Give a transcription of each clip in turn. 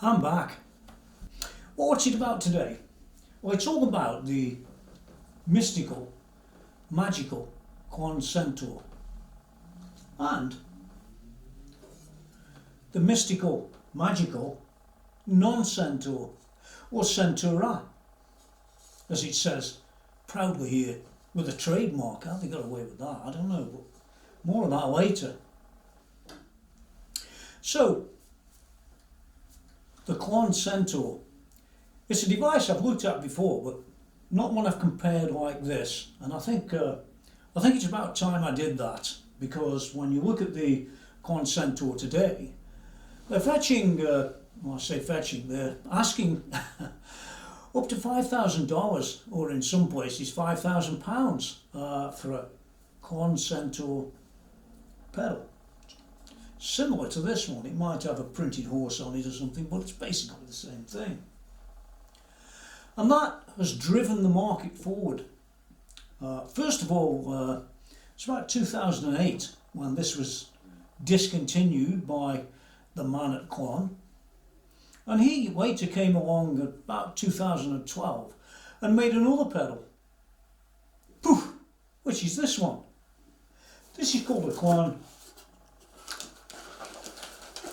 I'm back. Well, what's it about today? Well, it's all about the mystical, magical Klon Centaur and the mystical, magical non-Centaur, or Centaura, as it says proudly here with a trademark. How they got away with that, I don't know, but more on that later. So, the Klon Centaur. It's a device I've looked at before, but not one I've compared like this. And I think it's about time I did that, because when you look at the Klon Centaur today, they're fetching, well, I say fetching, they're asking up to $5,000, or in some places £5,000 for a Klon Centaur pedal. Similar to this one. It might have a printed horse on it or something, but it's basically the same thing. And that has driven the market forward. First of all, it's about 2008 when this was discontinued by the man at Klon. And he later came along at about 2012 and made another pedal, poof, which is this one. This is called a Klon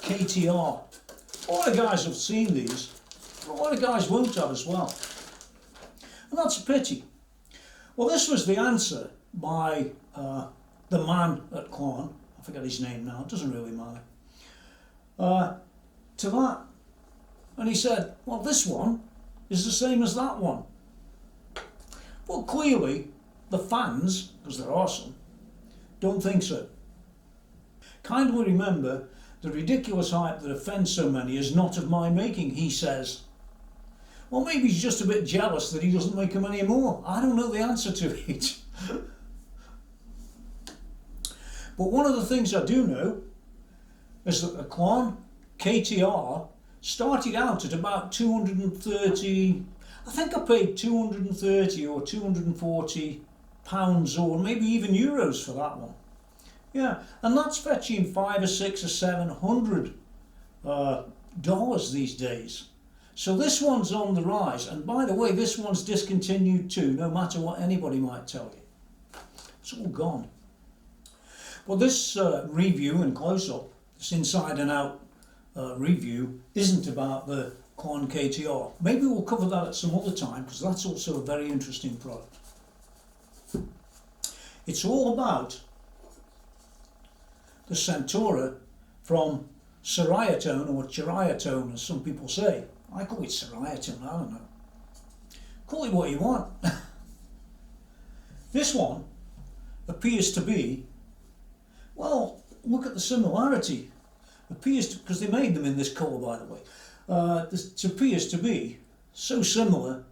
KTR. A lot of guys have seen these, but a lot of guys won't have as well. And that's a pity. Well, this was the answer by the man at Klon, I forget his name now, it doesn't really matter, to that. And he said, well, this one is the same as that one. Well, clearly, the fans, because there are some, don't think so. Kindly remember, the ridiculous hype that offends so many is not of my making, he says. Well, maybe he's just a bit jealous that he doesn't make them anymore. I don't know the answer to it. But one of the things I do know is that the Klon KTR started out at about 230, I think I paid 230 or 240 pounds, or maybe even euros for that one. Yeah, and that's fetching $500 or $600 or $700 dollars these days. So this one's on the rise, and by the way, this one's discontinued too, no matter what anybody might tell you. It's all gone. Well, this review and close-up, this inside and out review, isn't about the Klon KTR. Maybe we'll cover that at some other time, because that's also a very interesting product. It's all about the Centaura from Ceriatone, or Ceriatone as some people say. I call it Ceriatone, I don't know. Call it what you want. This one appears to be, well, look at the similarity. Appears to, because they made them in this colour, by the way. This appears to be so similar,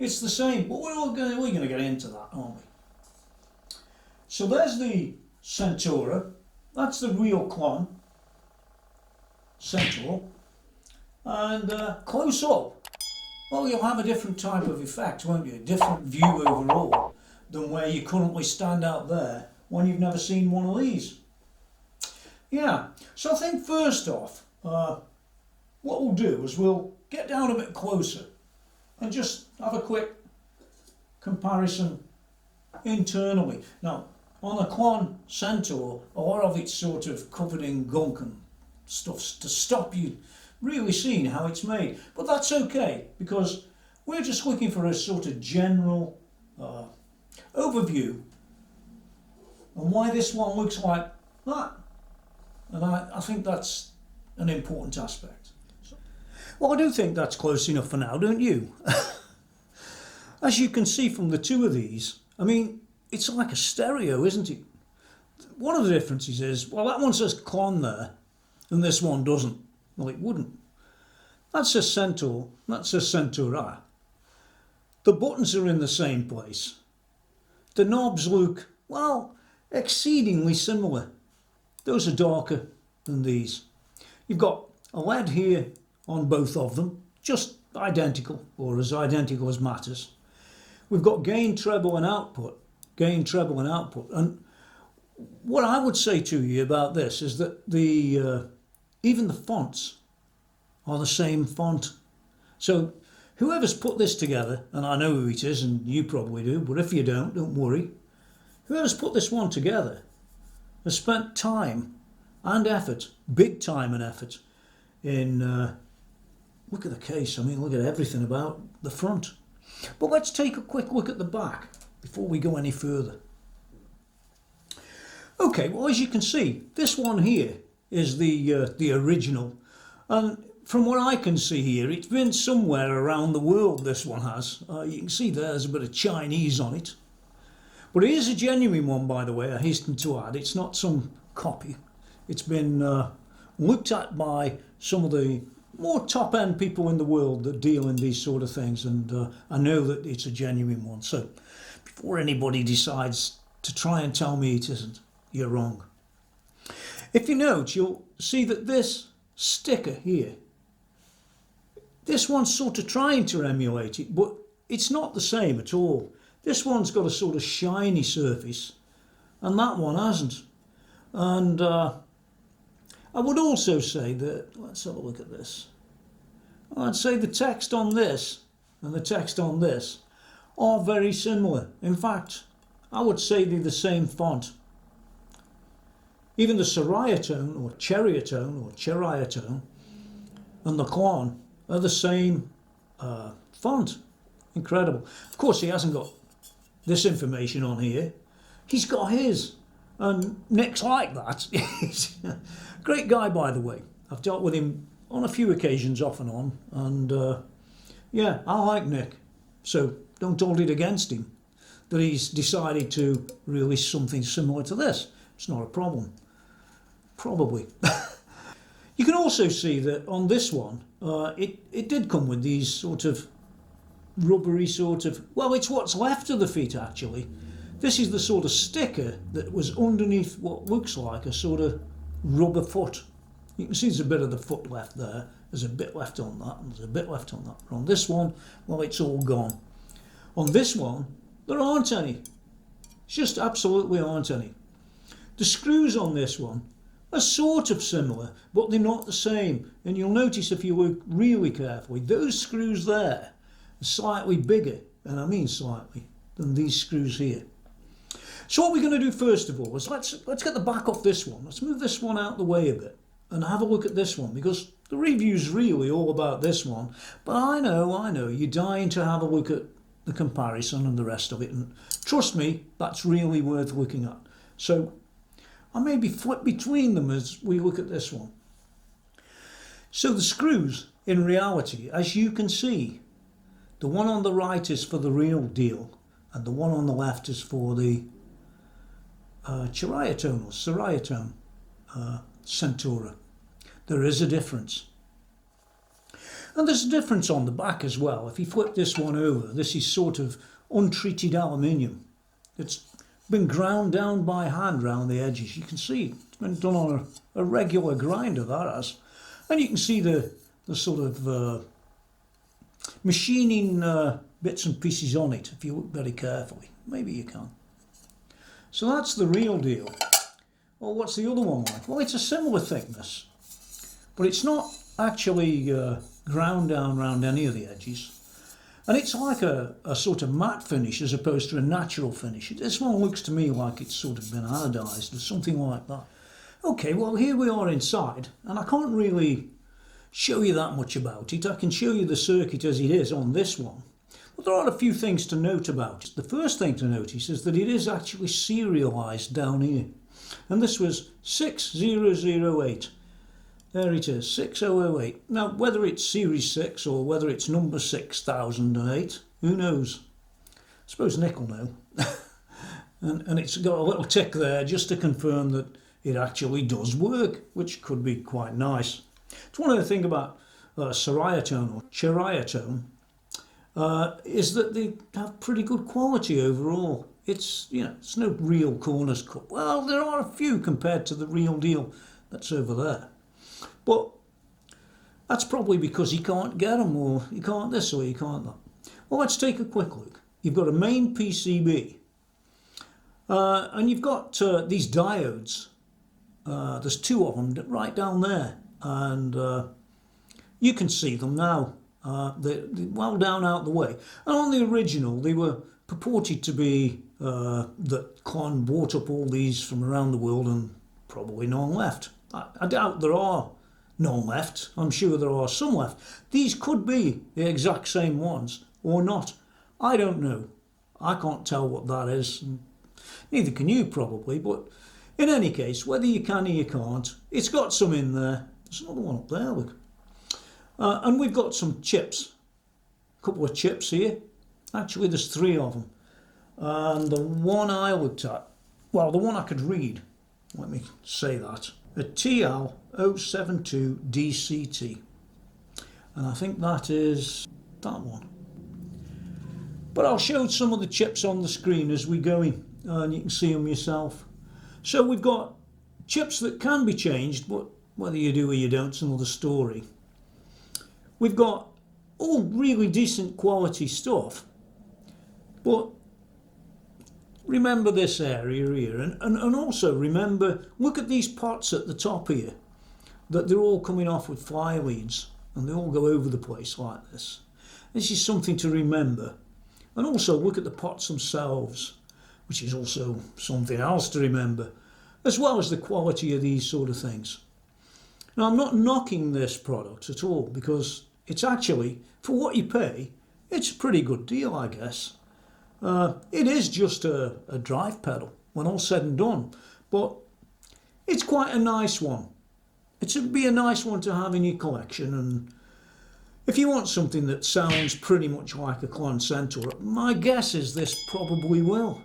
it's the same. But we're going to get into that, aren't we? So there's the Centaura. That's the real Klon Centaur. And close up, well, you'll have a different type of effect, won't you? A different view overall than where you currently stand out there when you've never seen one of these. Yeah, so I think first off, what we'll do is we'll get down a bit closer and just have a quick comparison internally. Now, on a Klon Centaur, a lot of it's sort of covered in gunk and stuff to stop you really seeing how it's made. But that's okay, because we're just looking for a sort of general overview on why this one looks like that. And I think that's an important aspect. Well, I do think that's close enough for now, don't you? As you can see from the two of these, I mean, it's like a stereo, isn't it? One of the differences is, well, that one says Klon there, and this one doesn't. Well, it wouldn't. That says Centaur, that says Centaura. The buttons are in the same place. The knobs look, well, exceedingly similar. Those are darker than these. You've got a LED here on both of them, just identical, or as identical as matters. We've got gain, treble and output. Gain, treble and output. And what I would say to you about this is that the even the fonts are the same font. So whoever's put this together, and I know who it is, and you probably do, but if you don't worry. Whoever's put this one together has spent time and effort, big time and effort, in, look at the case, I mean, look at everything about the front. But let's take a quick look at the back before we go any further. Okay, well, as you can see, this one here is the original, and from what I can see here, it's been somewhere around the world, this one has. You can see there's a bit of Chinese on it. But it is a genuine one, by the way, I hasten to add. It's not some copy. It's been looked at by some of the more top-end people in the world that deal in these sort of things, and I know that it's a genuine one. So before anybody decides to try and tell me it isn't, you're wrong. If you note, you'll see that this sticker here, this one's sort of trying to emulate it, but it's not the same at all. This one's got a sort of shiny surface, and that one hasn't. And I would also say that, let's have a look at this. I'd say the text on this and the text on this are very similar. In fact, I would say they're the same font. Even the Ceriatone or Ceriatone and the Klon are the same font. Incredible. Of course, he hasn't got this information on here. He's got his, and Nick's like that. He's a great guy, by the way. I've dealt with him on a few occasions off and on, and yeah, I like Nick, so don't hold it against him that he's decided to release something similar to this. It's not a problem, probably. You can also see that on this one it did come with these sort of rubbery sort of, well, it's what's left of the feet actually. This is the sort of sticker that was underneath what looks like a sort of rubber foot. You can see there's a bit of the foot left there, there's a bit left on that, and there's a bit left on that. But on this one, well, it's all gone. On this one, there aren't any. It's just absolutely aren't any. The screws on this one are sort of similar, but they're not the same. And you'll notice if you look really carefully, those screws there are slightly bigger, and I mean slightly, than these screws here. So what we're going to do first of all is let's get the back off this one. Let's move this one out the way a bit and have a look at this one, because the review's really all about this one. But I know, you're dying to have a look at the comparison and the rest of it, and trust me, that's really worth looking at. So I maybe flip between them as we look at this one. So the screws, in reality, as you can see, the one on the right is for the real deal, and the one on the left is for the Ceriatone Centaura. There is a difference. And there's a difference on the back as well. If you flip this one over, this is sort of untreated aluminium. It's been ground down by hand round the edges. You can see it's been done on a regular grinder, that has. And you can see the sort of machining bits and pieces on it if you look very carefully. Maybe you can. So that's the real deal. Well, what's the other one like? Well, it's a similar thickness, but it's not actually ground down around any of the edges. And it's like a sort of matte finish as opposed to a natural finish. This one looks to me like it's sort of been anodized or something like that. Okay, well, here we are inside, and I can't really show you that much about it. I can show you the circuit as it is on this one. But there are a few things to note about it. The first thing to notice is that it is actually serialized down here. And this was 6008. There it is, 6008. Now, whether it's Series 6 or whether it's number 6008, who knows? I suppose Nick will know. and it's got a little tick there just to confirm that it actually does work, which could be quite nice. It's one of the things about Ceriatone or Ceriatone is that they have pretty good quality overall. It's no real corners cut. Well, there are a few compared to the real deal that's over there. But that's probably because you can't get them, or you can't this or you can't that. Well, let's take a quick look. You've got a main PCB, and you've got these diodes. There's two of them right down there, and You can see them now. They're well down out the way. And on the original, they were purported to be that Klon bought up all these from around the world and probably none left. I doubt there are none left. I'm sure there are some left. These could be the exact same ones or not. I don't know. I can't tell what that is. Neither can you probably, but in any case, whether you can or you can't, it's got some in there. There's another one up there, look. And we've got some chips. A couple of chips here. Actually, there's 3 of them. And the one I looked at, well, the one I could read, let me say that, a TL072DCT. And I think that is that one. But I'll show some of the chips on the screen as we go in, and you can see them yourself. So we've got chips that can be changed, but whether you do or you don't is another story. We've got all really decent quality stuff, but remember this area here, and also remember, look at these pots at the top here, that they're all coming off with fly leads, and they all go over the place like this. This is something to remember. And also look at the pots themselves, which is also something else to remember, as well as the quality of these sort of things. Now, I'm not knocking this product at all, because it's actually, for what you pay, it's a pretty good deal, I guess. It is just a drive pedal, when all said and done, but it's quite a nice one. It would be a nice one to have in your collection, and if you want something that sounds pretty much like a Klon Centaur, my guess is this probably will.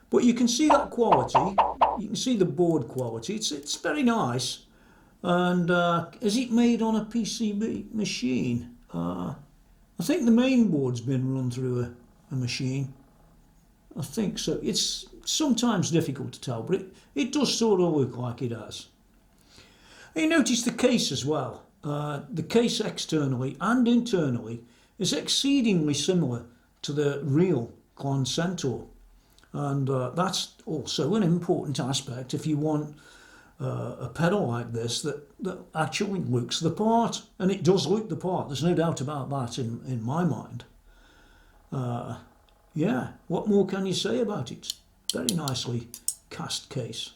But you can see that quality, you can see the board quality, it's very nice. And is it made on a PCB machine? I think the main board's been run through a machine. I think so. It's sometimes difficult to tell, but it does sort of look like it has. And you notice the case as well. The case externally and internally is exceedingly similar to the real Klon Centaur, and that's also an important aspect if you want a pedal like this that actually looks the part, and it does look the part, there's no doubt about that in my mind. Yeah, what more can you say about it? Very nicely cast case.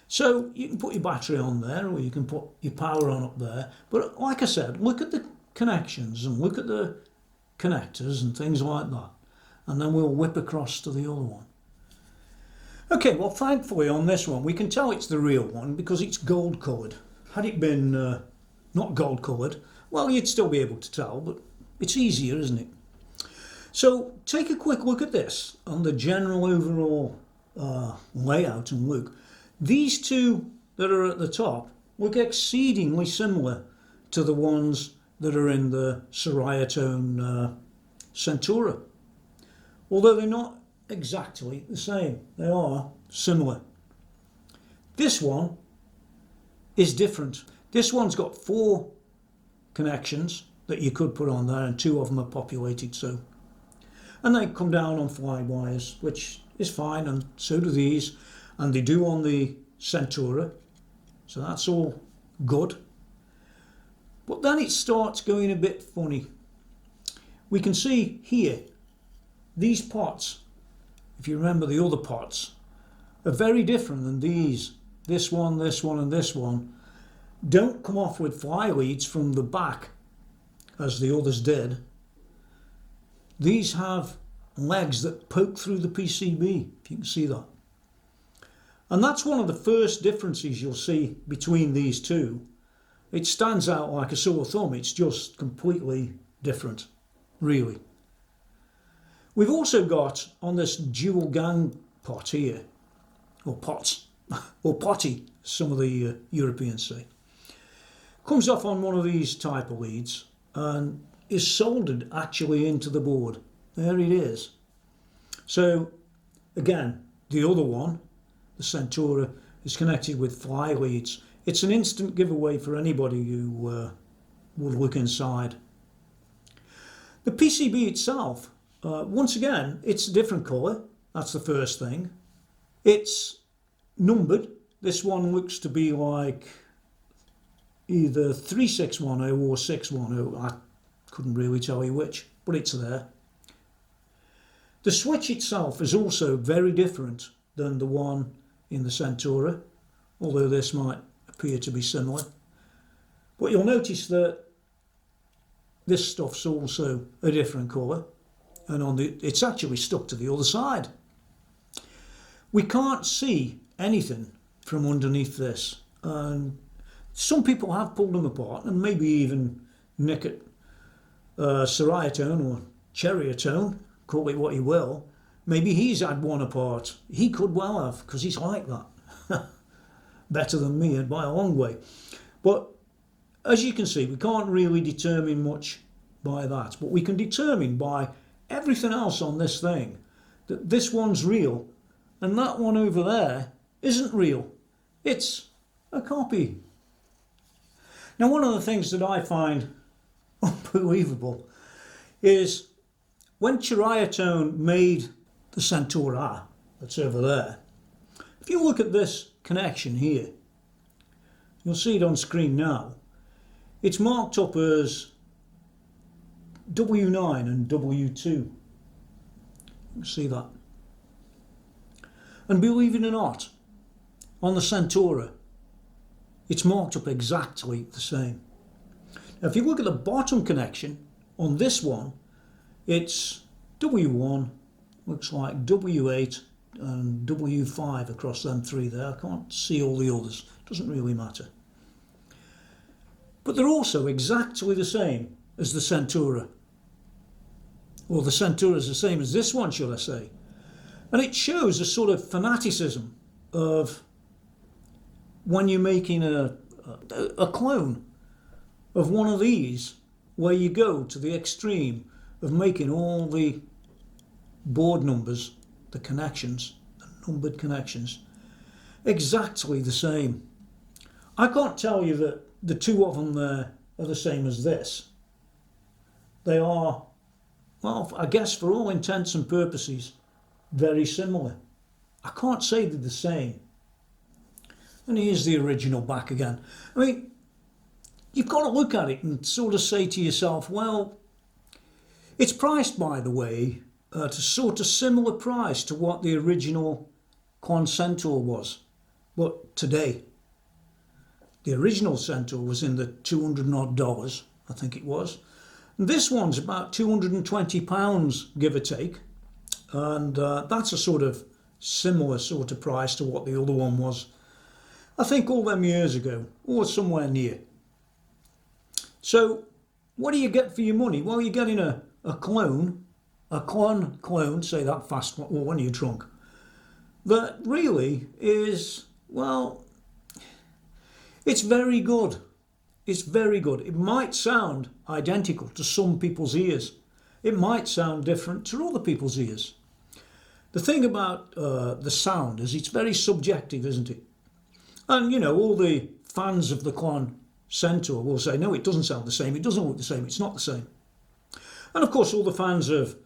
So you can put your battery on there, or you can put your power on up there. But like I said, look at the connections and look at the connectors and things like that. And then we'll whip across to the other one. Okay, well, thankfully on this one, we can tell it's the real one because it's gold coloured. Had it been not gold coloured, well, you'd still be able to tell, but it's easier, isn't it? So take a quick look at this on the general overall layout and look. These two that are at the top look exceedingly similar to the ones that are in the Ceriatone Centaura. Although they're not exactly the same, they are similar. This one is different. This one's got 4 connections that you could put on there, and 2 of them are populated, so. And they come down on fly wires, which is fine, and so do these. And they do on the Centaura, so that's all good. But then it starts going a bit funny. We can see here, these pots, if you remember the other pots, are very different than these. This one, and this one don't come off with fly leads from the back, as the others did. These have legs that poke through the PCB, if you can see that. And that's one of the first differences you'll see between these two. It stands out like a sore thumb. It's just completely different, really. We've also got on this dual gang pot here, or pots, or potty, some of the Europeans say. Comes off on one of these type of leads and is soldered actually into the board. There it is. So again, the other one, the Centaura, is connected with fly leads. It's an instant giveaway for anybody who would look inside. The PCB itself, once again, it's a different colour. That's the first thing. It's numbered. This one looks to be like, either 3610 or 610. I couldn't really tell you which, but it's there. The switch itself is also very different than the one in the Centaura, although this might appear to be similar. But you'll notice that this stuff's also a different colour, and it's actually stuck to the other side. We can't see anything from underneath this, and some people have pulled them apart and maybe even nick it Ceriatone or Ceriatone, call it what you will. Maybe he's had one apart. He could well have, because he's like that. Better than me and by a long way. But as you can see, we can't really determine much by that, but we can determine by everything else on this thing that this one's real and that one over there isn't real. It's a copy. Now, one of the things that I find unbelievable is when Ceriatone made the Centaura that's over there, if you look at this connection here, you'll see it on screen now. It's marked up as W9 and W2. You can see that. And believe it or not, on the Centaura, it's marked up exactly the same. Now, if you look at the bottom connection on this one, it's W1, looks like W8 and W5 across them three there. I can't see all the others, doesn't really matter. But they're also exactly the same as the Centaura. Or the Centaura is the same as this one, shall I say. And it shows a sort of fanaticism of when you're making a clone of one of these, where you go to the extreme of making all the board numbers, the connections, the numbered connections, exactly the same. I can't tell you that the two of them there are the same as this. They are, well, I guess for all intents and purposes, very similar. I can't say they're the same. And here's the original back again. I mean, you've got to look at it and sort of say to yourself, well, it's priced, by the way, to sort of similar price to what the original Klon Centaur was. But today, the original Centaur was in the $200 odd, I think it was. And this one's about £220, give or take. And that's a sort of similar sort of price to what the other one was, I think, all them years ago, or somewhere near. So what do you get for your money? Well, you're getting a Klon, say that fast when you're drunk, that really is, well, it's very good. It's very good. It might sound identical to some people's ears. It might sound different to other people's ears. The thing about the sound is it's very subjective, isn't it? And, you know, all the fans of the Klon Centaur will say, no, it doesn't sound the same, it doesn't look the same, it's not the same. And, of course, all the fans of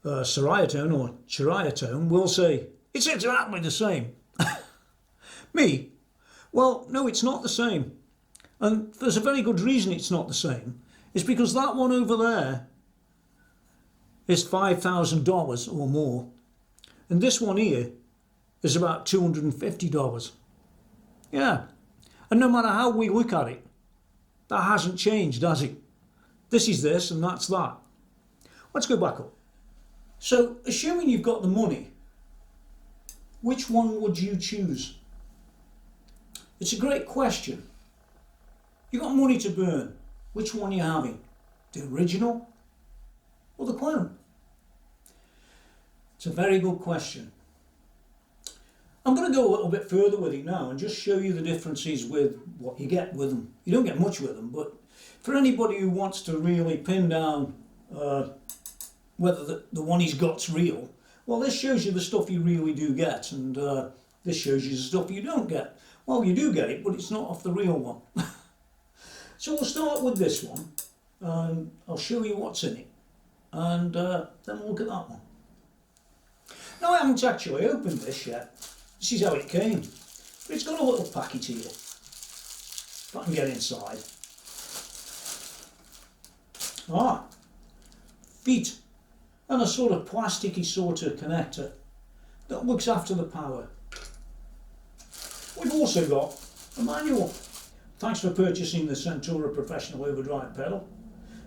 Ceriatone or Ceriatone will say, it's exactly the same. Me? Well, no, it's not the same. And there's a very good reason it's not the same. It's because that one over there is $5,000 or more. And this one here is about $250. Yeah. And no matter how we look at it, that hasn't changed, has it? This is this and that's that. Let's go back up. So, assuming you've got the money, which one would you choose? It's a great question. You've got money to burn. Which one are you having? The original or the clone? It's a very good question. I'm going to go a little bit further with it now and just show you the differences with what you get with them. You don't get much with them, but for anybody who wants to really pin down whether the one he's got's real, well, this shows you the stuff you really do get, and this shows you the stuff you don't get. Well, you do get it, but it's not off the real one. So we'll start with this one, and I'll show you what's in it, and then we'll look at that one. Now, I haven't actually opened this yet. This is how it came. But it's got a little packet here. If If I can get inside. Ah, feet and a sort of plasticky sort of connector that looks after the power. We've also got a manual. Thanks for purchasing the Centaura Professional Overdrive pedal.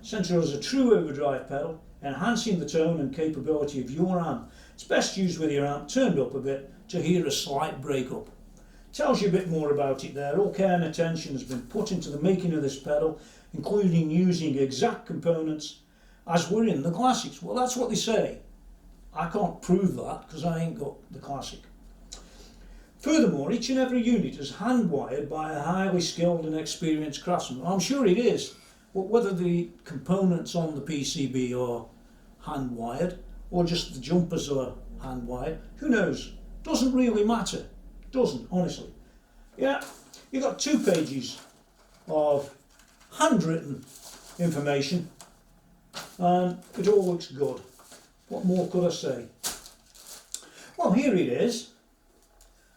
Centaura is a true overdrive pedal, enhancing the tone and capability of your amp. It's best used with your amp turned up a bit to hear a slight breakup. Tells you a bit more about it there. All care and attention has been put into the making of this pedal, including using exact components as were in the classics. Well, that's what they say. I can't prove that because I ain't got the classic. Furthermore, each and every unit is hand-wired by a highly skilled and experienced craftsman. I'm sure it is, but whether the components on the PCB are hand-wired or just the jumpers are hand-wired, who knows? Doesn't really matter. Doesn't, honestly. Yeah, you've got 2 pages of handwritten information and it all looks good. What more could I say? Well, here it is.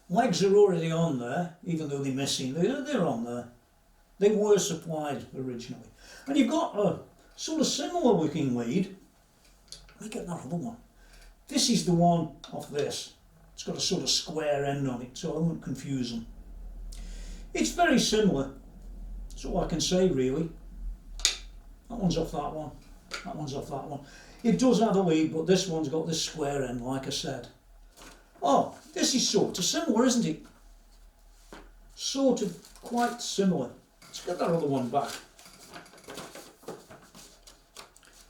Legs are already on there, even though they're missing. They're on there. They were supplied originally. And you've got a sort of similar looking lead. Let me get that other one. This is the one off this. It's got a sort of square end on it, so I won't confuse them. It's very similar. That's all I can say, really. That one's off that one. That one's off that one. It does have a lead, but this one's got this square end, like I said. Oh, this is sort of similar, isn't it? Sort of quite similar. Let's get that other one back.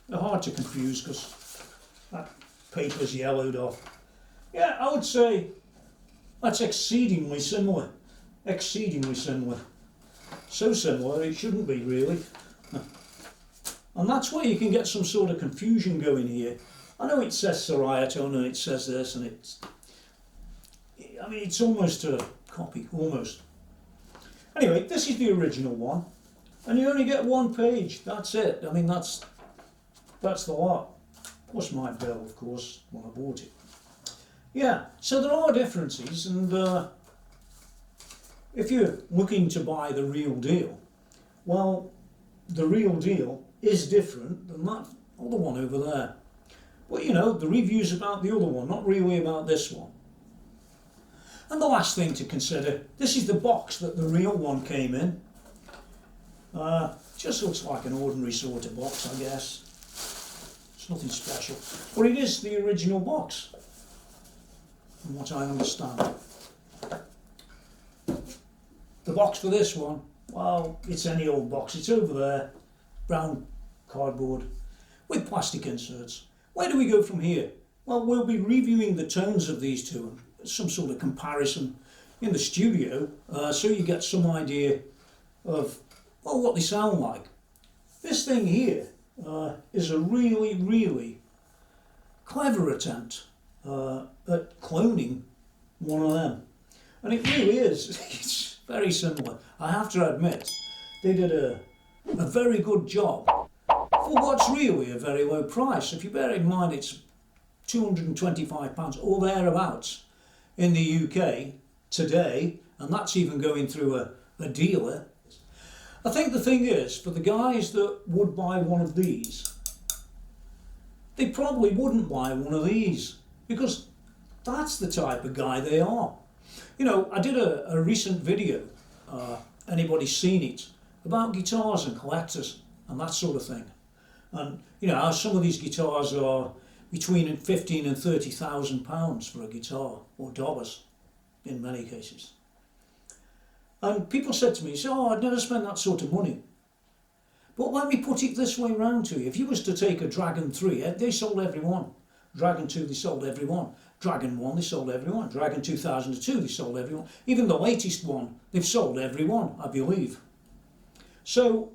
They're hard to confuse because that paper's yellowed off. Yeah, I would say that's exceedingly similar. Exceedingly similar. So similar it shouldn't be, really. And that's where you can get some sort of confusion going here. I know it says Ceriatone and it says this and it's... I mean, it's almost a copy, almost. Anyway, this is the original one. And you only get 1 page, that's it. I mean, that's the lot. Plus my bill, of course, when I bought it. Yeah, so there are differences, and if you're looking to buy the real deal, well, the real deal is different than that other one over there. But you know, the review's about the other one, not really about this one. And the last thing to consider, this is the box that the real one came in. Just looks like an ordinary sort of box, I guess. It's nothing special. But it is the original box, from what I understand. The box for this one, well, it's any old box. It's over there, brown cardboard, with plastic inserts. Where do we go from here? Well, we'll be reviewing the tones of these two, some sort of comparison in the studio, so you get some idea of, well, what they sound like. This thing here is a really, really clever attempt at cloning one of them. And it really is. It's very similar. I have to admit, they did a very good job for what's really a very low price. If you bear in mind it's £225 or thereabouts in the UK today, and that's even going through a dealer. I think the thing is, for the guys that would buy one of these, they probably wouldn't buy one of these, because that's the type of guy they are. You know, I did a recent video, anybody's seen it, about guitars and collectors and that sort of thing. And you know, how some of these guitars are between £15,000 and £30,000 for a guitar, or dollars in many cases. And people said to me, oh, I'd never spend that sort of money. But let me put it this way round to you. If you was to take a Dragon 3, they sold every one. Dragon 2, they sold every one. Dragon 1, they sold every one. Dragon 2002, they sold every one. Even the latest one, they've sold every one, I believe. So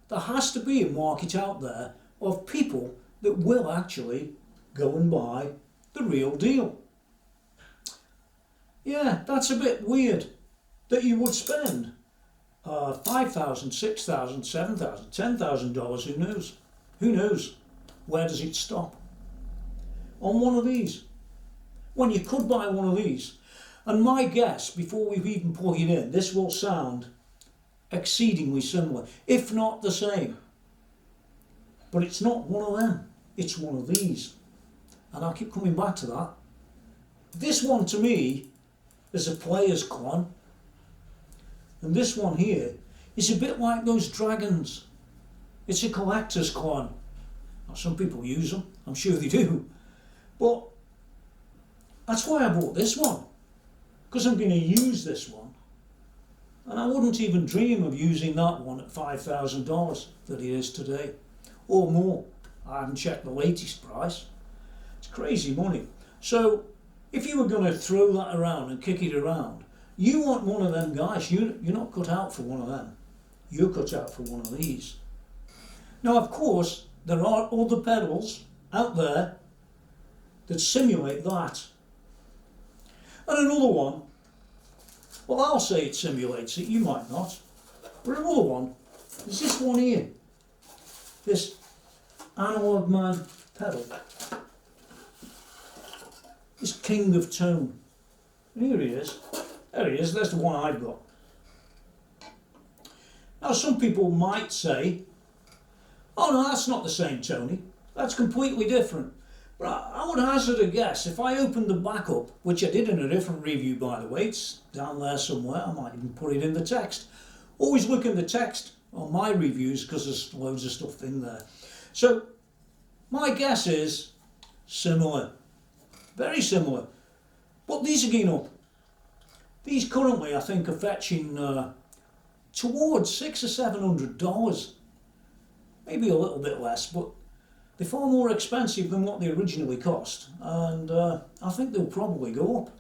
there has to be a market out there of people that will actually go and buy the real deal. Yeah, that's a bit weird that you would spend $5,000, $6,000, $7,000, $10,000, who knows? Who knows? Where does it stop? On one of these. When you could buy one of these. And my guess, before we've even plugged it in, this will sound exceedingly similar, if not the same. But it's not one of them, it's one of these. And I keep coming back to that. This one to me is a player's Klon. And this one here is a bit like those dragons. It's a collector's Klon. Now, some people use them, I'm sure they do. But that's why I bought this one. Because I'm going to use this one. And I wouldn't even dream of using that one at $5,000 that it is today. Or more. I haven't checked the latest price. It's crazy money. So if you were going to throw that around and kick it around, you want one of them guys. You're not cut out for one of them. You're cut out for one of these. Now, of course, there are other pedals out there that simulate that. And another one, well, I'll say it simulates it, you might not. But another one is this one here. This Analog Man pedal. This King of Tone. And here he is. There he is, that's the one I've got. Now some people might say, oh no, that's not the same Tony. That's completely different. But I would hazard a guess, if I opened the back up, which I did in a different review by the way, it's down there somewhere, I might even put it in the text. Always look in the text on my reviews because there's loads of stuff in there. So my guess is similar, very similar. But these are going up. These currently I think are fetching towards $600 or $700. Maybe a little bit less, but they're far more expensive than what they originally cost, and I think they'll probably go up.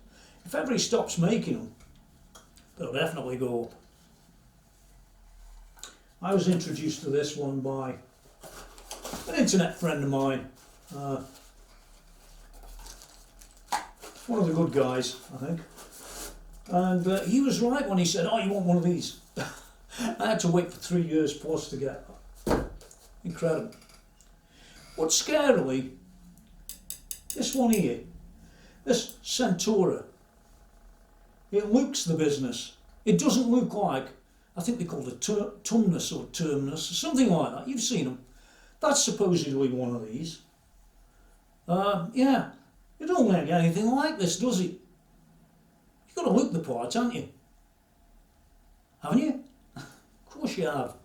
If everybody stops making them, they'll definitely go up. I was introduced to this one by an internet friend of mine, one of the good guys, I think, and he was right when he said, oh, you want one of these? I had to wait for 3 years plus to get that. Incredible. But scarily, this one here, this Centaura, it looks the business. It doesn't look like, I think they call it Tumnus or Terminus, or something like that. You've seen them. That's supposedly one of these. Yeah, it don't look anything like this, does it? You've got to look the part, haven't you? Haven't you? Of course you have.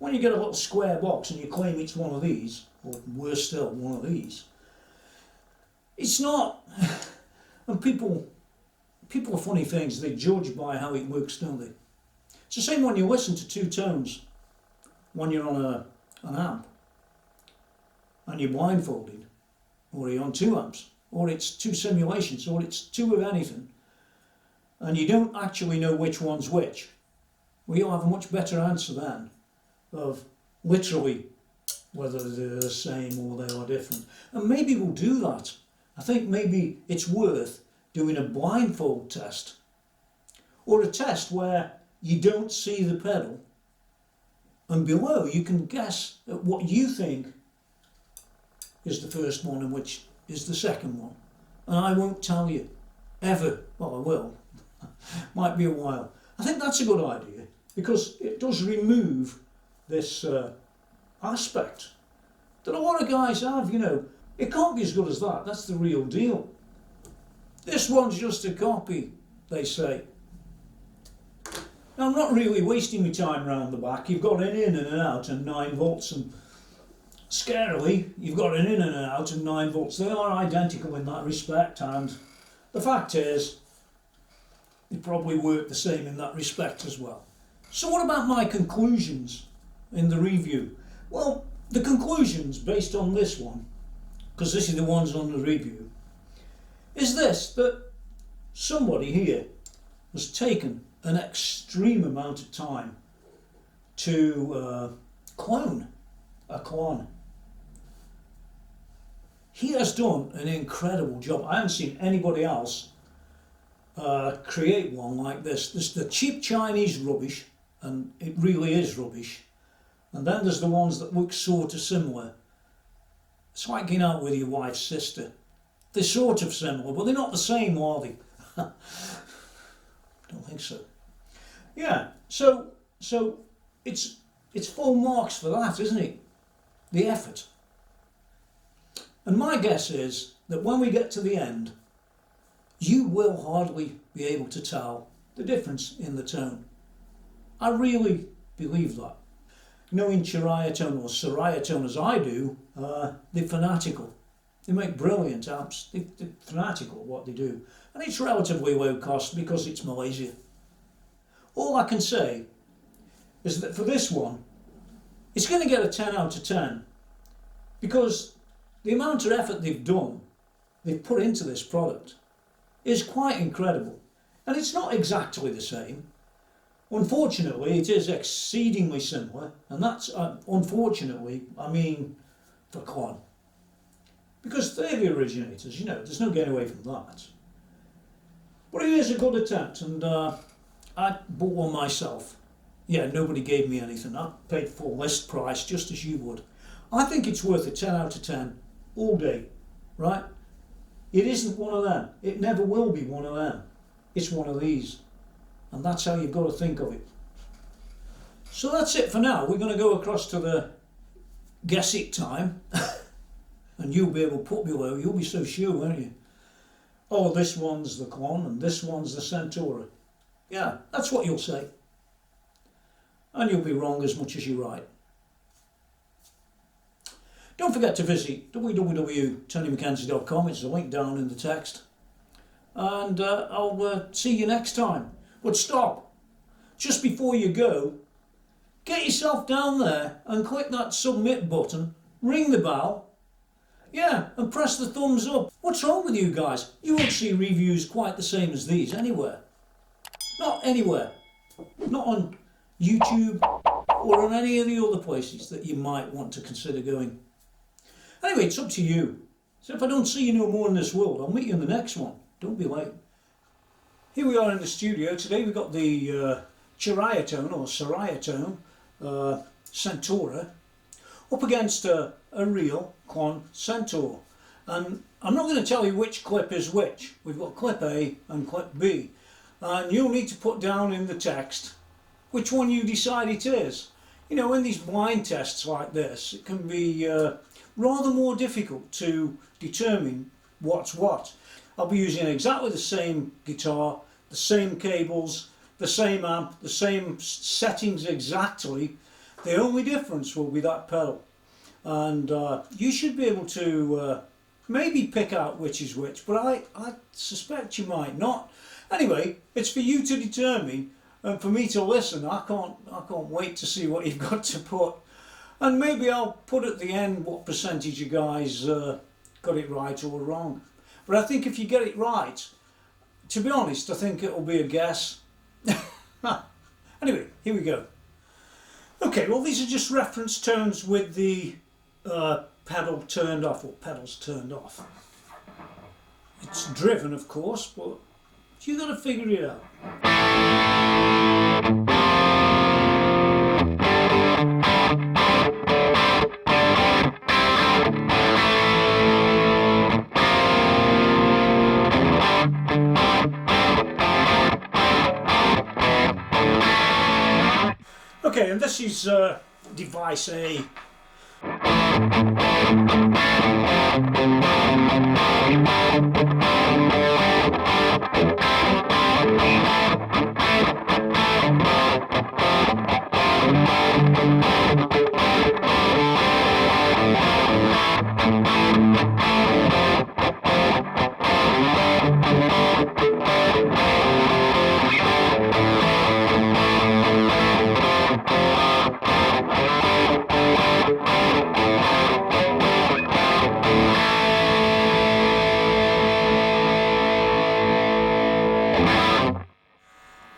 When you get a little square box and you claim it's one of these, or worse still, one of these, it's not. And people are funny things. They judge by how it looks, don't they? It's the same when you listen to two tones when you're on an amp and you're blindfolded, or you're on 2 amps, or it's 2 simulations, or it's 2 of anything, and you don't actually know which one's which. Well, you'll have a much better answer then of literally whether they're the same or they are different. And maybe we'll do that. I think maybe it's worth doing a blindfold test, or a test where you don't see the pedal and below you can guess at what you think is the first one and which is the second one. And I won't tell you ever. Well, I will. Might be a while. I think that's a good idea because it does remove this aspect that a lot of guys have, you know. It can't be as good as that. That's the real deal. This one's just a copy, they say. Now, I'm not really wasting my time round the back. You've got an in and an out and 9 volts, and scarily, you've got an in and an out and 9 volts. They are identical in that respect, and the fact is, they probably work the same in that respect as well. So what about my conclusions in the review? Well, the conclusions based on this one, because this is the ones on the review, is this, that somebody here has taken an extreme amount of time to clone a Klon. He has done an incredible job. I haven't seen anybody else create one like this. There's the cheap Chinese rubbish, and it really is rubbish. And then there's the ones that look sort of similar. It's like getting out with your wife's sister. They're sort of similar, but they're not the same, are they? Don't think so. Yeah, so it's full marks for that, isn't it? The effort. And my guess is that when we get to the end, you will hardly be able to tell the difference in the tone. I really believe that. Knowing Ceriatone or Ceriatone as I do, they're fanatical. They make brilliant amps. They're fanatical at what they do. And it's relatively low cost because it's Malaysia. All I can say is that for this one, it's going to get a 10 out of 10 because the amount of effort they've put into this product is quite incredible. And it's not exactly the same. Unfortunately, it is exceedingly similar, and that's, unfortunately, I mean, for Klon. Because they're the originators, you know, there's no getting away from that. But it is a good attempt, and I bought one myself. Yeah, nobody gave me anything. I paid full list price, just as you would. I think it's worth a 10 out of 10 all day, right? It isn't one of them. It never will be one of them. It's one of these. And that's how you've got to think of it. So that's it for now. We're going to go across to the guess it time. And you'll be able to put below. You'll be so sure, won't you? Oh, this one's the Klon and this one's the Centaura. Yeah, that's what you'll say. And you'll be wrong as much as you're right. Don't forget to visit www.tonymackenzie.com. It's a link down in the text. And I'll see you next time. But stop. Just before you go, get yourself down there and click that submit button, ring the bell, yeah, and press the thumbs up. What's wrong with you guys? You won't see reviews quite the same as these anywhere. Not anywhere. Not on YouTube or on any of the other places that you might want to consider going. Anyway, it's up to you. So if I don't see you no more in this world, I'll meet you in the next one. Don't be late. Here we are in the studio. Today we've got the Ceriatone or Ceriatone Centaura up against a real Klon Centaur. And I'm not going to tell you which clip is which. We've got clip A and clip B. And you'll need to put down in the text which one you decide it is. You know, in these blind tests like this, it can be rather more difficult to determine what's what. I'll be using exactly the same guitar, the same cables, the same amp, the same settings exactly. The only difference will be that pedal. And you should be able to maybe pick out which is which, but I suspect you might not. Anyway, it's for you to determine and for me to listen. I can't wait to see what you've got to put. And maybe I'll put at the end what percentage you guys got it right or wrong. But I think if you get it right, to be honest, I think it'll be a guess. Anyway, here we go. Okay, well these are just reference tones with the pedal turned off, or pedals turned off. It's driven, of course, but you got to figure it out. Okay, and this is device A.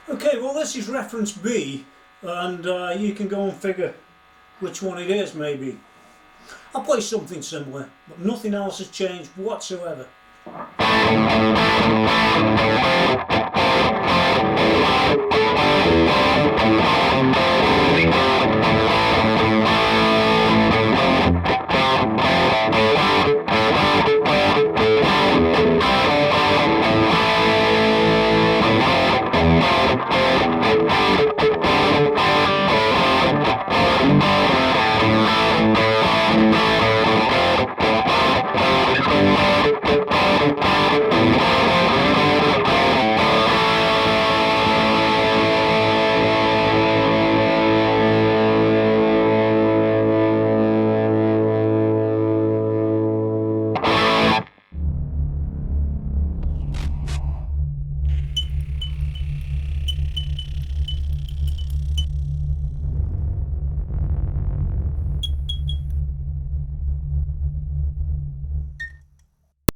Okay, well this is reference B, and you can go and figure which one it is maybe. I'll play something similar, but nothing else has changed whatsoever.